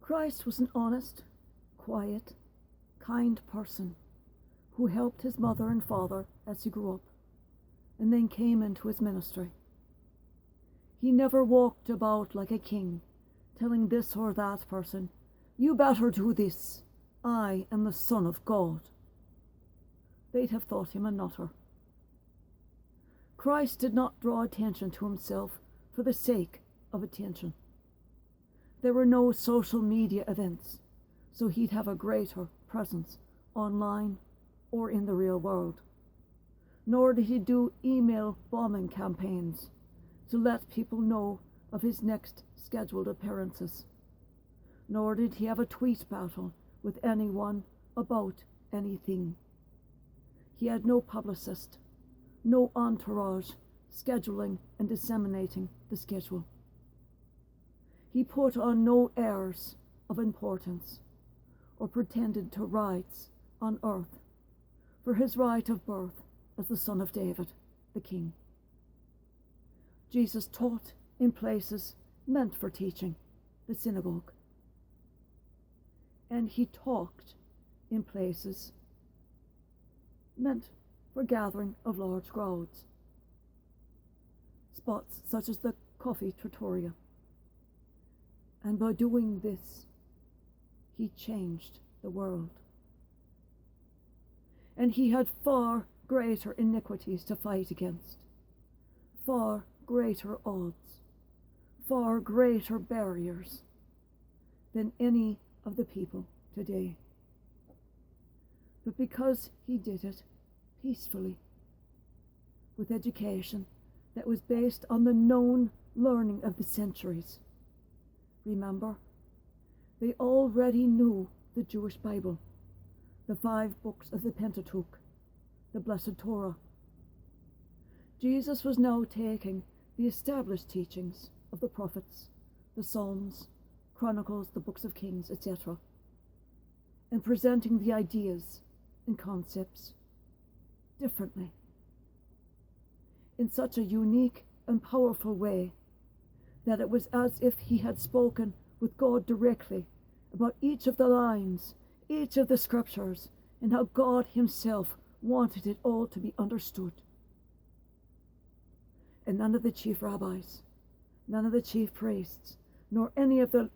Christ was an honest, quiet, kind person who helped his mother and father as he grew up, and then came into his ministry. He never walked about like a king, telling this or that person, "You better do this. I am the Son of God." They'd have thought him a nutter. Christ did not draw attention to himself for the sake of attention. There were no social media events, so he'd have a greater presence online or in the real world. Nor did he do email bombing campaigns to let people know of his next scheduled appearances. Nor did he have a tweet battle with anyone about anything. He had no publicist, no entourage scheduling and disseminating the schedule. He put on no airs of importance or pretended to rights on earth for his right of birth as the son of David, the king. Jesus taught in places meant for teaching, the synagogue. And he talked in places meant for gathering of large crowds, spots such as the coffee trattoria. And by doing this, he changed the world. And he had far greater iniquities to fight against, far greater odds, far greater barriers than any of the people today. But because he did it peacefully, with education that was based on the known learning of the centuries. Remember, they already knew the Jewish Bible, the 5 books of the Pentateuch, the Blessed Torah. Jesus was now taking the established teachings of the prophets, the Psalms, Chronicles, the books of Kings, etc., and presenting the ideas and concepts differently, in such a unique and powerful way that it was as if he had spoken with God directly about each of the lines, each of the scriptures, and how God himself wanted it all to be understood. And none of the chief rabbis, none of the chief priests, nor any of the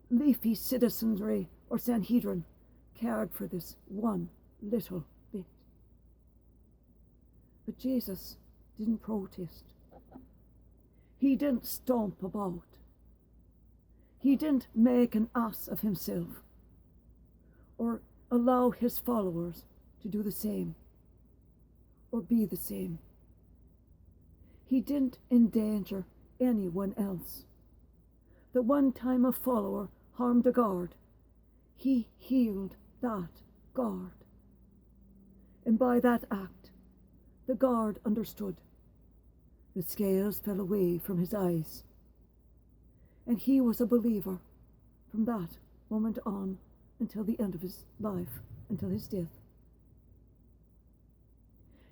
leafy citizenry or Sanhedrin cared for this one little bit. But Jesus didn't protest. He didn't stomp about. He didn't make an ass of himself or allow his followers to do the same or be the same. He didn't endanger anyone else. The one time a follower harmed a guard, he healed that guard. And by that act, the guard understood. The scales fell away from his eyes. And he was a believer from that moment on until the end of his life, until his death.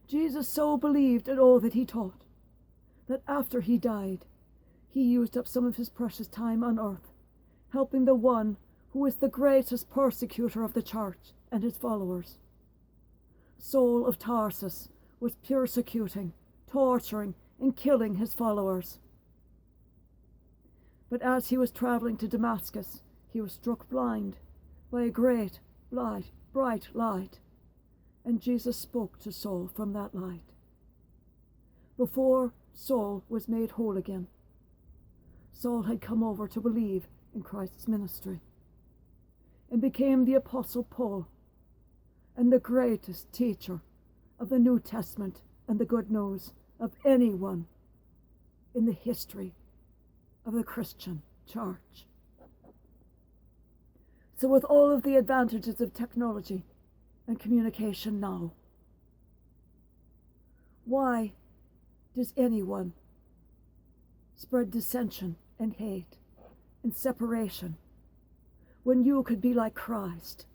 Jesus so believed in all that he taught that after he died, he used up some of his precious time on earth, helping the one who is the greatest persecutor of the church and his followers. Saul of Tarsus was persecuting, torturing, and killing his followers. But as he was traveling to Damascus, he was struck blind by a great, bright light, and Jesus spoke to Saul from that light. Before Saul was made whole again, Saul had come over to believe in Christ's ministry and became the Apostle Paul and the greatest teacher of the New Testament and the good news of anyone in the history of the Christian church. So with all of the advantages of technology and communication now, why does anyone spread dissension and hate and separation when you could be like Christ,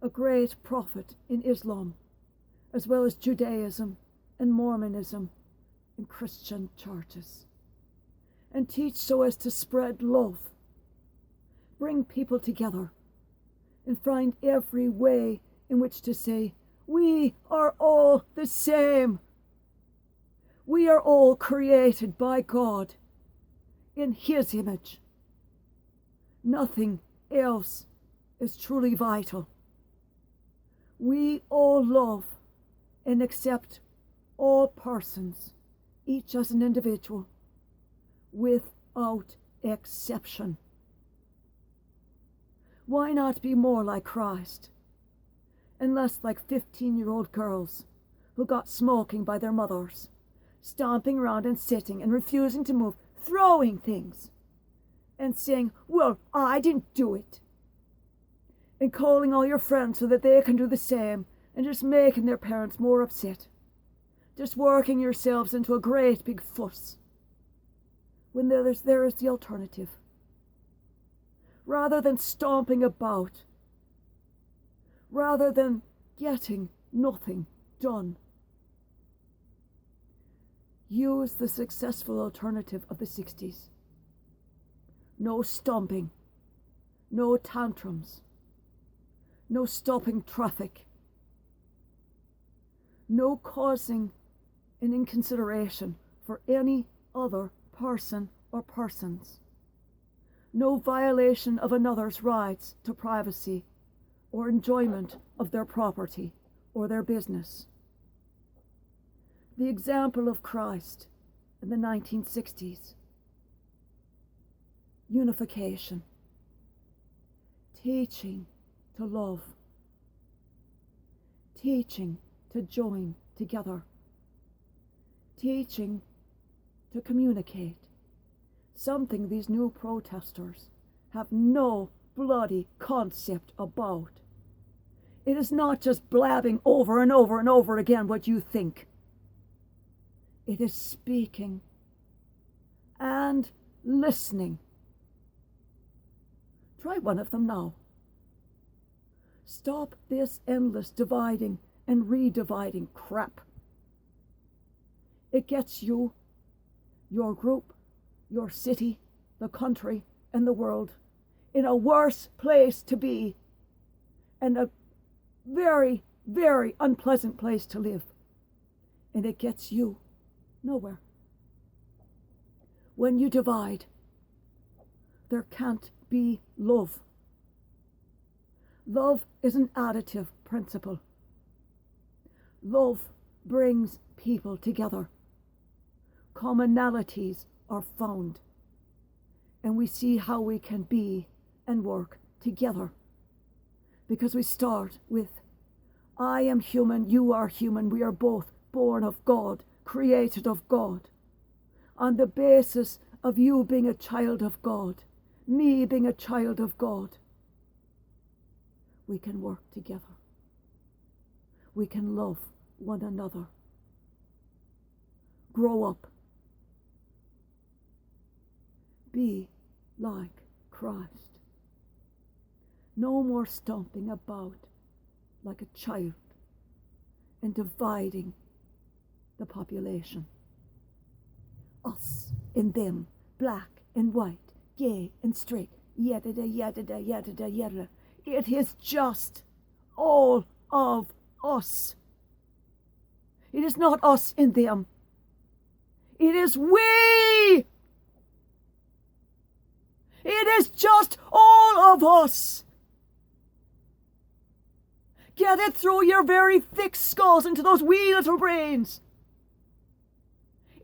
a great prophet in Islam, as well as Judaism and Mormonism and Christian churches, and teach so as to spread love, bring people together and find every way in which to say, we are all the same. We are all created by God in His image. Nothing else is truly vital. We all love and accept all persons, each as an individual, without exception. Why not be more like Christ and less like 15-year-old girls who got smoking by their mothers, stomping around and sitting and refusing to move, throwing things and saying, well, I didn't do it, and calling all your friends so that they can do the same, and just making their parents more upset, just working yourselves into a great big fuss, when there is the alternative. Rather than stomping about, rather than getting nothing done, use the successful alternative of the 60s. No stomping, no tantrums, no stopping traffic, no causing an inconsideration for any other person or persons, no violation of another's rights to privacy or enjoyment of their property or their business. The example of Christ in the 1960s. Unification, teaching to love, teaching to join together, teaching to communicate, something these new protesters have no bloody concept about. It is not just blabbing over and over and over again what you think. It is speaking and listening. Try one of them now. Stop this endless dividing and redividing crap. It gets you, your group, your city, the country, and the world in a worse place to be, and a very, very unpleasant place to live. And it gets you nowhere. When you divide, there can't be love. Love is an additive principle. Love brings people together. Commonalities are found, and we see how we can be and work together. Because we start with, I am human, you are human, we are both born of God, created of God. On the basis of you being a child of God, me being a child of God, we can work together. We can love one another. Grow up. Be like Christ. No more stomping about like a child and dividing the population. Us and them, black and white, gay and straight, yada yada yada yada. It is just all of us. It is not us and them. It is we. It is just all of us. Get it through your very thick skulls into those wee little brains.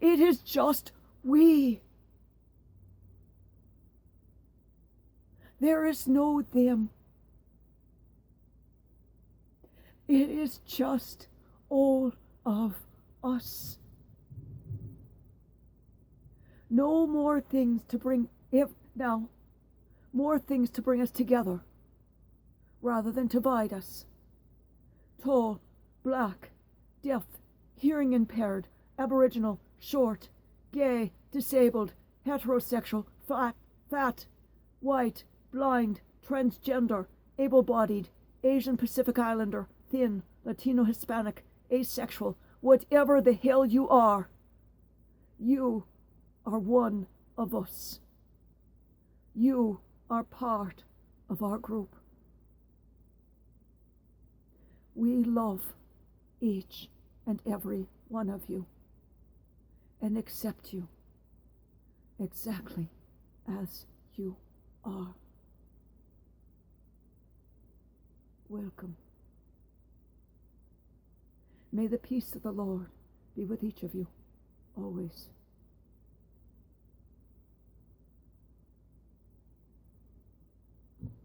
It is just we. There is no them. It is just all of us. No more things to bring more things to bring us together rather than divide us. Tall, black, deaf, hearing impaired, Aboriginal, short, gay, disabled, heterosexual, fat, white, blind, transgender, able-bodied, Asian Pacific Islander, thin, Latino Hispanic, asexual, whatever the hell you are one of us. You are part of our group. We love each and every one of you and accept you exactly as you are. Welcome. May the peace of the Lord be with each of you always.